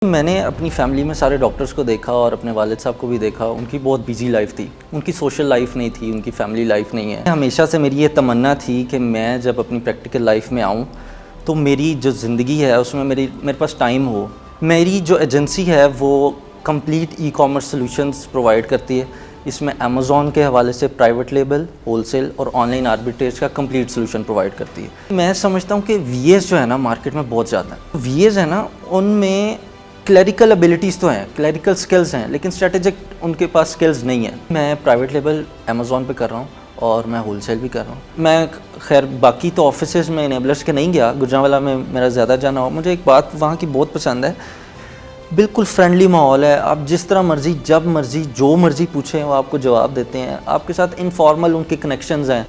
मैंने अपनी फ़ैमिली में सारे डॉक्टर्स को देखा और अपने वालिद साहब को भी देखा। उनकी बहुत बिजी लाइफ थी, उनकी सोशल लाइफ नहीं थी, उनकी फैमिली लाइफ नहीं है। हमेशा से मेरी ये तमन्ना थी कि मैं जब अपनी प्रैक्टिकल लाइफ में आऊँ तो मेरी जो ज़िंदगी है उसमें मेरे पास टाइम हो। मेरी जो एजेंसी है वो complete e commerce solutions provide करती है। इसमें अमेज़ॉन के हवाले से प्राइवेट लेबल, होलसेल और ऑनलाइन आर्बिट्रेज का कंप्लीट सोल्यूशन प्रोवाइड करती है। मैं समझता हूँ कि वीएस जो है ना मार्केट में बहुत ज़्यादा है। वीएस है ना, उनमें क्लरिकल एबिलिटीज़ तो हैं, क्लरिकल स्किल्स हैं, लेकिन स्ट्रेटेजिक उनके पास स्किल्स नहीं है। मैं प्राइवेट लेबल अमेज़ॉन पे कर रहा हूँ और मैं होलसेल भी कर रहा हूँ। मैं खैर बाकी तो ऑफिसेज में इनेबलर्स के नहीं गया, गुजरांवाला में मेरा ज़्यादा जाना हो। मुझे एक बात वहाँ की बहुत पसंद है, बिल्कुल फ्रेंडली माहौल है। आप जिस तरह मर्ज़ी, जब मर्ज़ी, जो मर्ज़ी पूछें वो आपको जवाब देते हैं। आपके साथ इनफॉर्मल उनके कनेक्शंस हैं।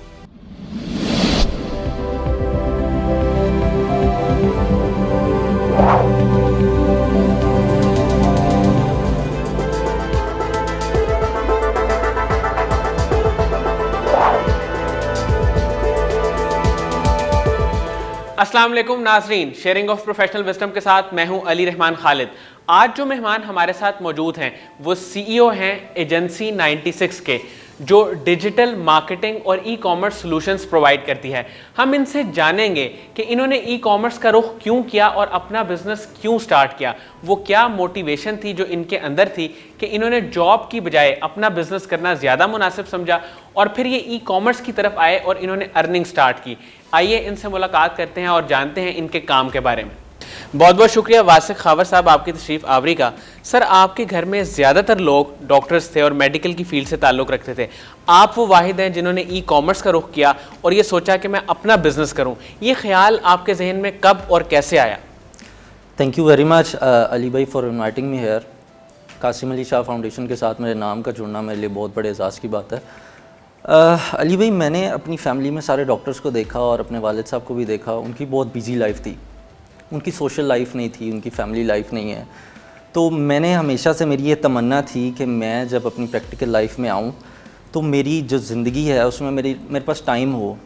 अस्सलाम वालेकुम नाज़रीन, शेयरिंग ऑफ प्रोफेशनल विजडम के साथ मैं हूं अली रहमान खालिद। आज जो मेहमान हमारे साथ मौजूद हैं वो सीईओ हैं एजेंसी 96 के, जो डिजिटल मार्केटिंग और ई कॉमर्स सॉल्यूशंस प्रोवाइड करती है। हम इनसे जानेंगे कि इन्होंने ई कॉमर्स का रुख क्यों किया और अपना बिजनेस क्यों स्टार्ट किया। वो क्या मोटिवेशन थी जो इनके अंदर थी कि इन्होंने जॉब की बजाय अपना बिजनेस करना ज़्यादा मुनासिब समझा और फिर ये ई कॉमर्स की तरफ आए और इन्होंने अर्निंग स्टार्ट की। आइए इनसे मुलाकात करते हैं और जानते हैं इनके काम के बारे में। बहुत बहुत शुक्रिया वासिक खावर साहब आपकी तशरीफ़ आवरी का। सर, आपके घर में ज़्यादातर लोग डॉक्टर्स थे और मेडिकल की फील्ड से ताल्लुक़ रखते थे। आप वो वाहिद हैं जिन्होंने ई कॉमर्स का रुख किया और ये सोचा कि मैं अपना बिजनेस करूं। ये ख्याल आपके जहन में कब और कैसे आया? Thank you very much Ali भाई for inviting me here. Qasim Ali Shah foundation के साथ मेरे नाम का जुड़ना मेरे लिए बहुत बड़े एजाज़ की बात है। अली भाई, मैंने अपनी फ़ैमिली में सारे डॉक्टर्स को देखा और अपने वालिद साहब को भी देखा। उनकी बहुत बिजी लाइफ थी, उनकी सोशल लाइफ नहीं थी, उनकी फैमिली लाइफ नहीं है। तो मैंने हमेशा से मेरी ये तमन्ना थी कि मैं जब अपनी प्रैक्टिकल लाइफ में आऊँ तो मेरी जो ज़िंदगी है उसमें मेरे पास टाइम हो,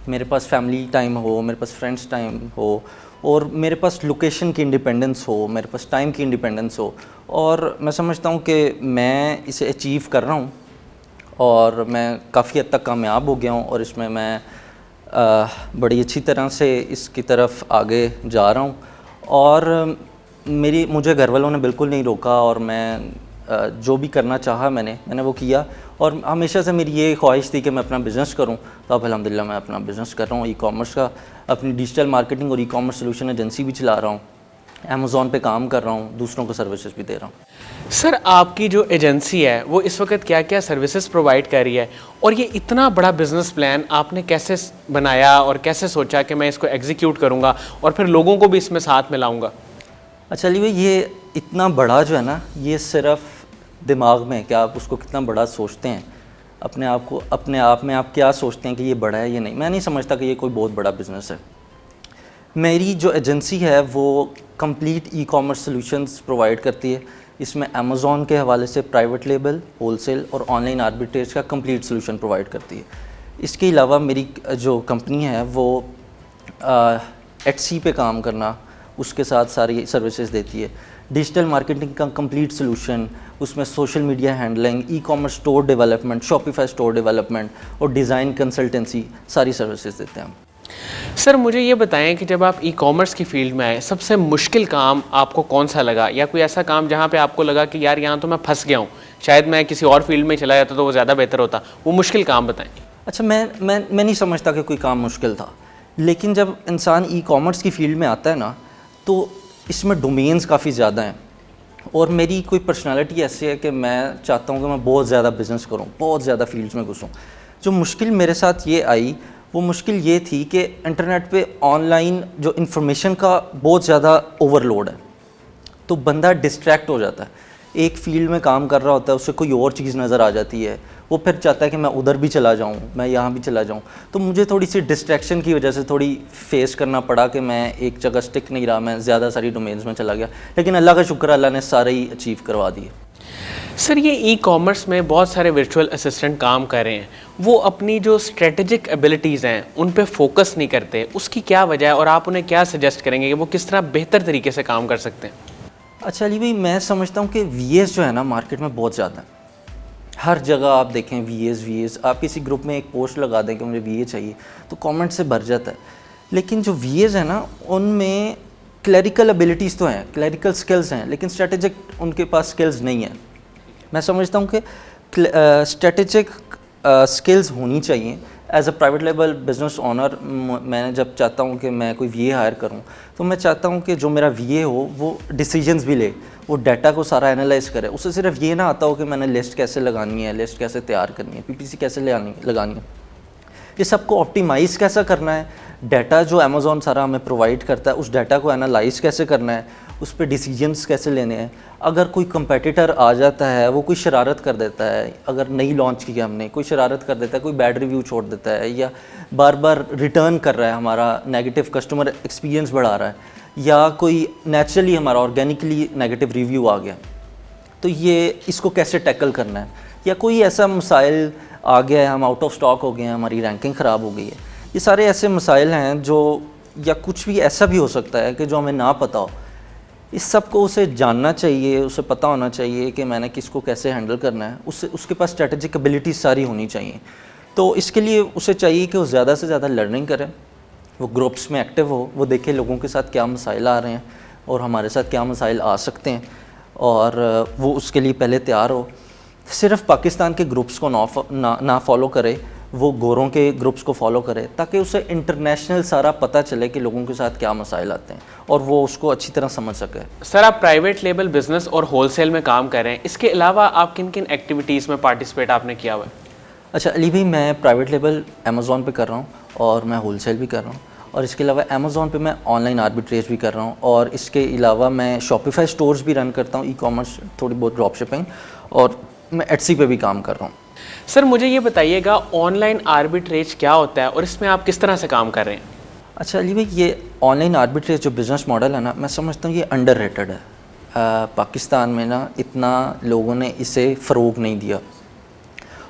मेरे पास फैमिली टाइम हो, मेरे पास फ्रेंड्स टाइम हो और मेरे पास लोकेशन की इंडिपेंडेंस हो, मेरे पास टाइम की इंडिपेंडेंस हो। और मैं समझता हूँ कि मैं इसे अचीव कर रहा हूँ और मैं काफ़ी हद तक कामयाब हो गया हूँ और इसमें मैं बड़ी अच्छी तरह से इसकी तरफ आगे जा रहा हूँ। और मुझे घर वालों ने बिल्कुल नहीं रोका और मैं जो भी करना चाहा मैंने वो किया। और हमेशा से मेरी ये ख्वाहिश थी कि मैं अपना बिज़नेस करूं, तो अब अल्हम्दुलिल्लाह मैं अपना बिज़नेस कर रहा हूँ ई कॉमर्स का। अपनी डिजिटल मार्केटिंग और ई कॉमर्स सॉल्यूशन एजेंसी भी चला रहा हूँ, अमेज़ॉन पे काम कर रहा हूँ, दूसरों को सर्विसेज भी दे रहा हूँ। सर, आपकी जो एजेंसी है वो इस वक्त क्या क्या सर्विसेज प्रोवाइड कर रही है और ये इतना बड़ा बिजनेस प्लान आपने कैसे बनाया और कैसे सोचा कि मैं इसको एग्जीक्यूट करूँगा और फिर लोगों को भी इसमें साथ मिलाऊँगा? अच्छा अली भाई, ये इतना बड़ा जो है ना, ये सिर्फ दिमाग में कि आप उसको कितना बड़ा सोचते हैं, अपने आप में आप क्या सोचते हैं कि ये बड़ा है ये नहीं। मैं नहीं समझता कि ये कोई बहुत बड़ा बिज़नेस है। मेरी जो एजेंसी है वो complete e commerce solutions provide करती है। इसमें अमेज़ॉन के हवाले से प्राइवेट लेबल, होलसेल और ऑनलाइन आर्बिट्रेज का कंप्लीट सॉल्यूशन प्रोवाइड करती है। इसके अलावा मेरी जो कंपनी है वो एटसी पे काम करना, उसके साथ सारी सर्विसेज देती है। डिजिटल मार्केटिंग का कंप्लीट सॉल्यूशन, उसमें social media handling, e commerce store development, Shopify store development और डिज़ाइन कंसल्टेंसी, सारी सर्विसेज देते हैं हम। सर, मुझे ये बताएं कि जब आप ई कॉमर्स की फील्ड में आए, सबसे मुश्किल काम आपको कौन सा लगा, या कोई ऐसा काम जहाँ पे आपको लगा कि यार यहाँ तो मैं फंस गया हूँ, शायद मैं किसी और फील्ड में चला जाता तो वो ज़्यादा बेहतर होता। वो मुश्किल काम बताएं। अच्छा, मैं नहीं समझता कि कोई काम मुश्किल था, लेकिन जब इंसान ई कॉमर्स की फील्ड में आता है ना तो इसमें डोमेन्स काफ़ी ज़्यादा हैं और मेरी कोई पर्सनालिटी ऐसी है कि मैं चाहता हूँ कि मैं बहुत ज़्यादा बिज़नेस करूँ, बहुत ज़्यादा फील्ड्स में घुसूँ। जो मुश्किल मेरे साथ ये आई, वो मुश्किल ये थी कि इंटरनेट पे ऑनलाइन जो इन्फॉर्मेशन का बहुत ज़्यादा ओवरलोड है, तो बंदा डिस्ट्रैक्ट हो जाता है। एक फील्ड में काम कर रहा होता है, उससे कोई और चीज़ नज़र आ जाती है, वो फिर चाहता है कि मैं उधर भी चला जाऊँ, मैं यहाँ भी चला जाऊँ। तो मुझे थोड़ी सी डिस्ट्रैक्शन की वजह से थोड़ी फेस करना पड़ा कि मैं एक जगह स्टिक नहीं रहा, मैं ज़्यादा सारी डोमेन्स में चला गया। लेकिन अल्लाह का शुक्र, अल्लाह ने सारे ही अचीव करवा दिए। सर, ये ई कॉमर्स में बहुत सारे वर्चुअल असिस्टेंट काम कर रहे हैं, वो अपनी जो स्ट्रेटेजिक एबिलिटीज़ हैं उन पे फोकस नहीं करते, उसकी क्या वजह है और आप उन्हें क्या सजेस्ट करेंगे कि वो किस तरह बेहतर तरीके से काम कर सकते हैं? अच्छा अली भाई, मैं समझता हूँ कि वीएस जो है ना मार्केट में बहुत ज़्यादा है। हर जगह आप देखें वीएस, आप किसी ग्रुप में एक पोस्ट लगा दें कि मुझे वीए चाहिए तो कमेंट से भर जाता है। लेकिन जो वीएस है ना उनमें क्लरिकल एबिलिटीज़ तो हैं, क्लरिकल स्किल्स हैं, लेकिन स्ट्रेटेजिक उनके पास स्किल्स नहीं है। मैं समझता हूँ कि स्ट्रेटेजिक स्किल्स होनी चाहिए। As a private level business owner मैं जब चाहता हूँ कि मैं कोई वीए हायर करूँ तो मैं चाहता हूँ कि जो मेरा वीए हो वो डिसीजंस भी ले, वो डाटा को सारा एनालाइज करे। उसे सिर्फ ये ना आता हो कि मैंने लिस्ट कैसे लगानी है, लिस्ट कैसे तैयार करनी है, पीपीसी कैसे लगानी है, ये सबको ऑप्टिमाइज़ कैसा करना है, डाटा जो अमेज़ॉन सारा हमें प्रोवाइड करता है उस डाटा को एनालाइज कैसे करना है, उस पर डिसीजंस कैसे लेने हैं। अगर कोई कंपेटिटर आ जाता है, वो कोई शरारत कर देता है, अगर नई लॉन्च की हमने, कोई शरारत कर देता है, कोई बैड रिव्यू छोड़ देता है या बार बार रिटर्न कर रहा है, हमारा नेगेटिव कस्टमर एक्सपीरियंस बढ़ा रहा है, या कोई नेचुरली हमारा ऑर्गेनिकली नेगेटिव रिव्यू आ गया, तो ये इसको कैसे टैकल करना है। या कोई ऐसा मसाइल आ गया है, हम आउट ऑफ स्टॉक हो गए हैं, हमारी रैंकिंग ख़राब हो गई है। ये सारे ऐसे मसाइल हैं जो, या कुछ भी ऐसा भी हो सकता है कि जो हमें ना पता हो। इस सब को उसे जानना चाहिए, उसे पता होना चाहिए कि मैंने किसको कैसे हैंडल करना है, उसके पास स्ट्रेटेजिक एबिलिटीज़ सारी होनी चाहिए। तो इसके लिए उसे चाहिए कि वो ज़्यादा से ज़्यादा लर्निंग करें, वो ग्रुप्स में एक्टिव हो, वो देखे लोगों के साथ क्या मसाइल आ रहे हैं और हमारे साथ क्या मसाइल आ सकते हैं, और वो उसके लिए पहले तैयार हो। सिर्फ पाकिस्तान के ग्रुप्स को ना फॉलो करे, वो गोरों के ग्रुप्स को फॉलो करे, ताकि उसे इंटरनेशनल सारा पता चले कि लोगों के साथ क्या मसाइल आते हैं और वो उसको अच्छी तरह समझ सके। सर, आप प्राइवेट लेबल बिजनेस और होलसेल में काम कर रहे हैं, इसके अलावा आप किन किन एक्टिविटीज़ में पार्टिसिपेट आपने किया हुआ है? अच्छा अली भाई, मैं प्राइवेट लेबल अमेज़ॉन पे कर रहा हूँ और मैं होलसेल भी कर रहा हूँ, और इसके अलावा अमेज़ॉन पे मैं ऑनलाइन आर्बिट्रेज भी कर रहा हूँ, और इसके अलावा मैं शॉपिफाई स्टोर्स भी रन करता हूँ, ई कॉमर्स, थोड़ी बहुत ड्रॉप शिपिंग, और मैं एटसी पे भी काम कर रहा हूँ। सर, मुझे ये बताइएगा ऑनलाइन आर्बिट्रेज क्या होता है और इसमें आप किस तरह से काम कर रहे हैं? अच्छा अली भाई, ये ऑनलाइन आर्बिट्रेज जो बिज़नेस मॉडल है ना, मैं समझता हूँ ये अंडररेटेड है। पाकिस्तान में ना इतना लोगों ने इसे फ़रोग नहीं दिया।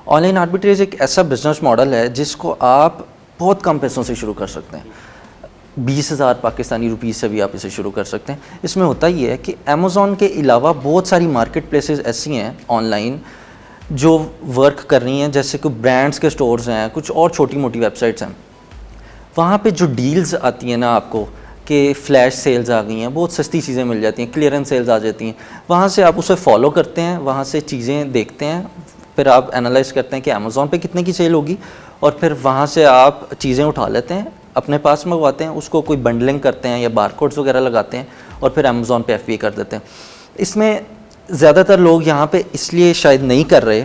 ऑनलाइन आर्बिट्रेज एक ऐसा बिज़नेस मॉडल है जिसको आप बहुत कम पैसों से शुरू कर सकते हैं। 20,000 पाकिस्तानी रुपीस से भी आप इसे शुरू कर सकते हैं। इसमें होता ये है कि अमेज़ॉन के अलावा बहुत सारी मार्केट प्लेसेस ऐसी हैं ऑनलाइन जो वर्क कर रही हैं, जैसे कि ब्रांड्स के स्टोर्स हैं, कुछ और छोटी मोटी वेबसाइट्स हैं। वहाँ पे जो डील्स आती हैं ना आपको, कि फ़्लैश सेल्स आ गई हैं, बहुत सस्ती चीज़ें मिल जाती हैं, क्लियरेंस सेल्स आ जाती हैं, वहाँ से आप उसे फॉलो करते हैं, वहाँ से चीज़ें देखते हैं, फिर आप एनालाइज करते हैं कि अमेज़ॉन पे कितने की सेल होगी, और फिर वहाँ से आप चीज़ें उठा लेते हैं, अपने पास मंगवाते हैं, उसको कोई बंडलिंग करते हैं या बारकोड्स वगैरह लगाते हैं, और फिर अमेज़ॉन पे एफबीए कर देते हैं। इसमें ज़्यादातर लोग यहाँ पे इसलिए शायद नहीं कर रहे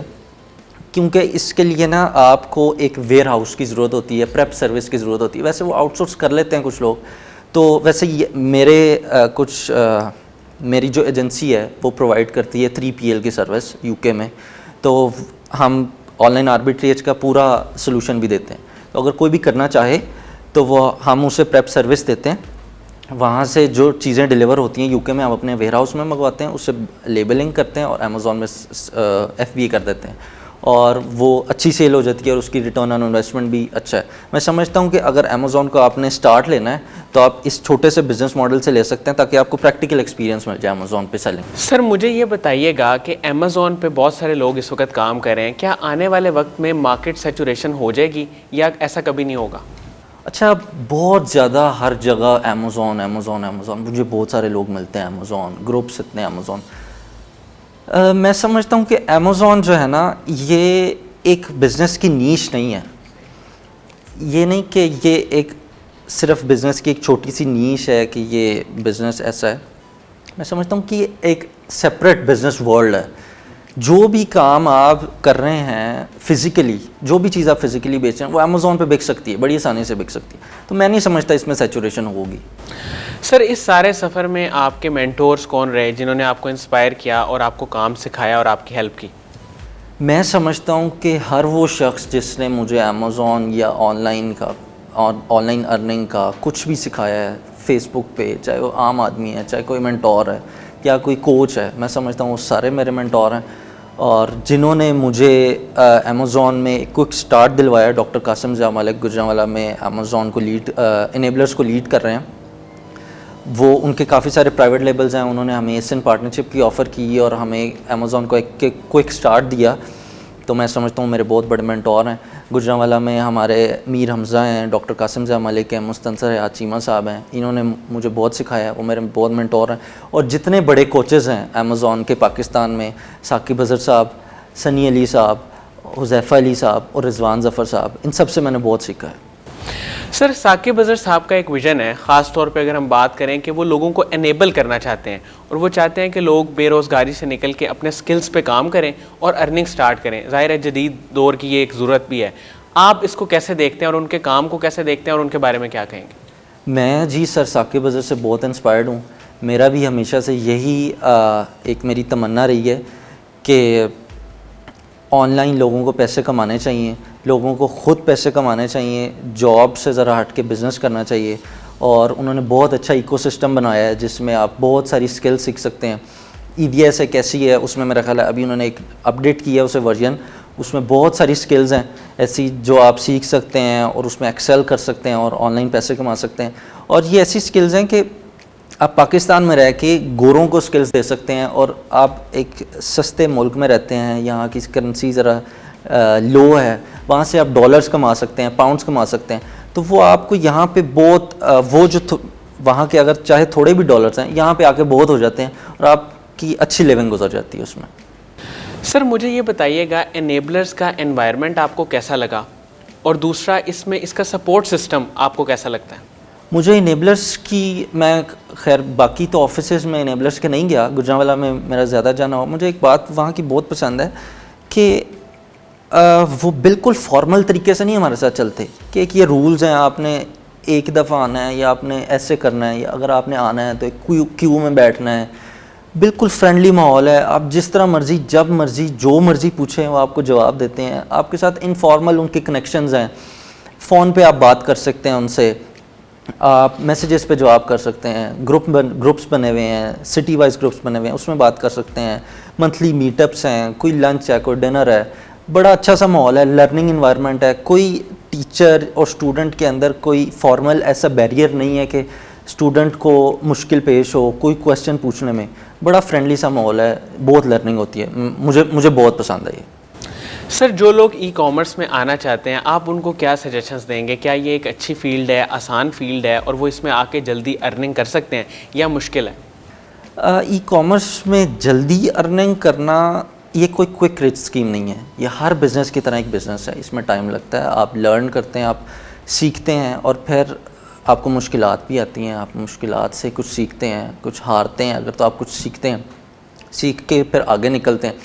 क्योंकि इसके लिए ना आपको एक वेयर हाउस की ज़रूरत होती है, प्रेप सर्विस की ज़रूरत होती है। वैसे वो आउटसोर्स कर लेते हैं कुछ लोग, तो वैसे ये मेरी जो एजेंसी है वो प्रोवाइड करती है 3PL की सर्विस यूके में, तो हम ऑनलाइन आर्बिट्रेज का पूरा सोल्यूशन भी देते हैं। तो अगर कोई भी करना चाहे तो वो हम उसे प्रेप सर्विस देते हैं, वहाँ से जो चीज़ें डिलीवर होती हैं यूके में हम अपने वेयर हाउस में मंगवाते हैं, उससे लेबलिंग करते हैं और अमेज़ॉन में FBA कर देते हैं, और वो अच्छी सेल हो जाती है और उसकी रिटर्न ऑन इन्वेस्टमेंट भी अच्छा है। मैं समझता हूँ कि अगर अमेज़ॉन को आपने स्टार्ट लेना है तो आप इस छोटे से बिजनेस मॉडल से ले सकते हैं, ताकि आपको प्रैक्टिकल एक्सपीरियंस मिल जाए अमेज़ॉन पे सेलिंग। सर, मुझे ये बताइएगा कि अमेज़ॉन पे बहुत सारे लोग इस वक्त काम कर रहे हैं, क्या आने वाले वक्त में मार्केट सैचुरेशन हो जाएगी या ऐसा कभी नहीं होगा? अच्छा, बहुत ज़्यादा हर जगह अमेज़ॉन अमेज़ॉन अमेज़ॉन, मुझे बहुत सारे लोग मिलते हैं अमेज़ॉन ग्रुप्स, इतने अमेज़ॉन। मैं समझता हूँ कि अमेज़ॉन जो है ना, ये एक बिज़नेस की नीश नहीं है। ये नहीं कि ये एक सिर्फ बिज़नेस की एक छोटी सी नीश है कि ये बिज़नेस ऐसा है। मैं समझता हूँ कि ये एक सेपरेट बिज़नेस वर्ल्ड है। जो भी काम आप कर रहे हैं फिज़िकली, जो भी चीज़ आप फिज़िकली बेच रहे हैं, वो अमेज़ॉन पे बिक सकती है, बड़ी आसानी से बिक सकती है। तो मैं नहीं समझता इसमें सैचुरेशन होगी। सर, इस सारे सफ़र में आपके मेंटोर्स कौन रहे जिन्होंने आपको इंस्पायर किया और आपको काम सिखाया और आपकी हेल्प की? मैं समझता हूँ कि हर वो शख्स जिसने मुझे अमेज़ॉन या ऑनलाइन अर्निंग का कुछ भी सिखाया है फेसबुक पे, चाहे वो आम आदमी है, चाहे कोई मेंटोर है या कोई कोच है, मैं समझता हूँ वो सारे मेरे मेंटोर हैं। और जिन्होंने मुझे अमेज़ॉन में एक क्विक स्टार्ट दिलवाया, डॉक्टर कासिम ज़िया मलिक गुजरांवाला में अमेज़ॉन को लीड इनेबलर्स को लीड कर रहे हैं, वो उनके काफ़ी सारे प्राइवेट लेबल्स हैं, उन्होंने हमें एशियन पार्टनरशिप की ऑफ़र की और हमें अमेज़ॉन को एक क्विक स्टार्ट दिया। तो मैं समझता हूँ मेरे बहुत बड़े मेंटोर हैं। गुजरांवाला में हमारे मीर हमज़ा हैं, डॉक्टर कासिम ज़ा मलिक हैं, मुस्तनसर है, चीमा साहब हैं, इन्होंने मुझे बहुत सिखाया, वो मेरे बहुत मेंटोर हैं। और जितने बड़े कोचेज़ हैं अमेज़ॉन के पाकिस्तान में, साकिब अज़हर साहब, सनी अली साहब, हुज़ैफ़ा अली साहब और रिज़वान ज़फ़र साहब, इन सब से मैंने बहुत सीखा है। सर, साकिब अज़हर साहब का एक विज़न है, ख़ास तौर पे अगर हम बात करें कि वो लोगों को एनेबल करना चाहते हैं और वो चाहते हैं कि लोग बेरोज़गारी से निकल के अपने स्किल्स पे काम करें और अर्निंग स्टार्ट करें। ज़ाहिर है जदीद दौर की ये एक ज़रूरत भी है। आप इसको कैसे देखते हैं और उनके काम को कैसे देखते हैं और उनके बारे में क्या कहेंगे? मैं जी सर साकिब अज़हर से बहुत इंस्पायर्ड हूँ। मेरा भी हमेशा से यही एक मेरी तमन्ना रही है कि ऑनलाइन लोगों को पैसे कमाने चाहिए, लोगों को ख़ुद पैसे कमाने चाहिए, जॉब से ज़रा हट के बिज़नेस करना चाहिए। और उन्होंने बहुत अच्छा इकोसिस्टम बनाया है जिसमें आप बहुत सारी स्किल सीख सकते हैं। EBS एक ऐसी है, उसमें मेरा ख्याल है अभी उन्होंने एक अपडेट किया है उसे वर्जन, उसमें बहुत सारी स्किल्स हैं ऐसी जो आप सीख सकते हैं और उसमें एक्सेल कर सकते हैं और ऑनलाइन पैसे कमा सकते हैं। और ये ऐसी स्किल्स हैं कि आप पाकिस्तान में रह के गोरों को स्किल्स दे सकते हैं और आप एक सस्ते मुल्क में रहते हैं, यहाँ की करेंसी ज़रा लो है, वहाँ से आप डॉलर्स कमा सकते हैं, पाउंड्स कमा सकते हैं। तो वो आपको यहाँ पे बहुत वो जो वहाँ के अगर चाहे थोड़े भी डॉलर्स हैं, यहाँ पे आके बहुत हो जाते हैं और आपकी अच्छी लिविंग गुजर जाती है उसमें। सर, मुझे ये बताइएगा, एनेबलर्स का एनवायरनमेंट आपको कैसा लगा और दूसरा इसमें इसका सपोर्ट सिस्टम आपको कैसा लगता है? मुझे इनेबलर्स की, मैं खैर बाकी तो ऑफिसेज में इनेबलर्स के नहीं गया, गुजरांवाला में मेरा ज़्यादा जाना हो। मुझे एक बात वहाँ की बहुत पसंद है कि वो बिल्कुल फॉर्मल तरीके से नहीं हमारे साथ चलते कि एक ये रूल्स हैं, आपने एक दफ़ा आना है या आपने ऐसे करना है, या अगर आपने आना है तो एक क्यू में बैठना है। बिल्कुल फ्रेंडली माहौल है, आप जिस तरह मर्ज़ी, जब मर्ज़ी, जो मर्ज़ी पूछें वो आपको जवाब देते हैं। आपके साथ इनफॉर्मल उनके कनेक्शंस हैं, फ़ोन पे आप बात कर सकते हैं उनसे, आप मैसेजेस पे जवाब कर सकते हैं, ग्रुप्स बने हुए हैं, सिटी वाइज ग्रुप्स बने हुए हैं, उसमें बात कर सकते हैं, मंथली मीटअप्स हैं, कोई लंच है, कोई डिनर है। बड़ा अच्छा सा माहौल है, लर्निंग इन्वायरमेंट है, कोई टीचर और स्टूडेंट के अंदर कोई फॉर्मल ऐसा बैरियर नहीं है कि स्टूडेंट को मुश्किल पेश हो कोई क्वेश्चन पूछने में। बड़ा फ्रेंडली सा माहौल है, बहुत लर्निंग होती है। मुझे बहुत पसंद है ये। सर, जो लोग ई कॉमर्स में आना चाहते हैं, आप उनको क्या सजेशंस देंगे? क्या ये एक अच्छी फील्ड है, आसान फील्ड है और वो इसमें आके जल्दी अर्निंग कर सकते हैं या मुश्किल है? ई कॉमर्स में जल्दी अर्निंग करना ये कोई क्विक रिच स्कीम नहीं है। ये हर बिज़नेस की तरह एक बिज़नेस है, इसमें टाइम लगता है, आप लर्न करते हैं, आप सीखते हैं और फिर आपको मुश्किलात भी आती हैं, आप मुश्किलात से कुछ सीखते हैं, कुछ हारते हैं अगर, तो आप कुछ सीखते हैं, सीख के फिर आगे निकलते हैं।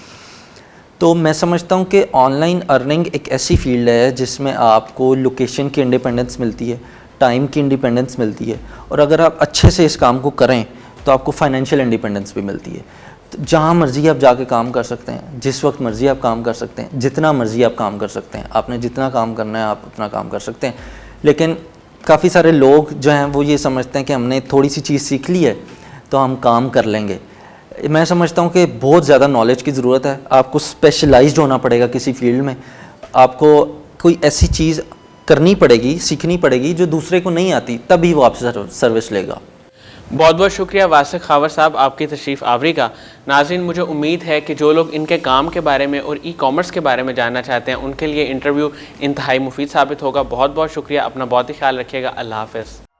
तो मैं समझता हूँ कि ऑनलाइन अर्निंग एक ऐसी फील्ड है जिसमें आपको लोकेशन की इंडिपेंडेंस मिलती है, टाइम की इंडिपेंडेंस मिलती है, और अगर आप अच्छे से इस काम को करें तो आपको फाइनेंशियल इंडिपेंडेंस भी मिलती है। तो जहाँ मर्ज़ी आप जाके काम कर सकते हैं, जिस वक्त मर्ज़ी आप काम कर सकते हैं, जितना मर्ज़ी आप काम कर सकते हैं, आपने जितना काम करना है आप उतना काम कर सकते हैं। लेकिन काफ़ी सारे लोग जो हैं वो ये समझते हैं कि हमने थोड़ी सी चीज़ सीख ली है तो हम काम कर लेंगे। मैं समझता हूँ कि बहुत ज़्यादा नॉलेज की ज़रूरत है, आपको स्पेशलाइज्ड होना पड़ेगा किसी फील्ड में, आपको कोई ऐसी चीज़ करनी पड़ेगी, सीखनी पड़ेगी जो दूसरे को नहीं आती, तभी वो आपसे सर्विस लेगा। बहुत बहुत शुक्रिया वासिक खावर साहब आपकी तशरीफ़ आवरी का। नाज़रीन, मुझे उम्मीद है कि जो लोग इनके काम के बारे में और ई कॉमर्स के बारे में जानना चाहते हैं उनके लिए इंटरव्यू इंतहाई मुफीद साबित होगा। बहुत बहुत शुक्रिया, अपना बहुत ही ख्याल रखिएगा। अल्लाह हाफ़िज़।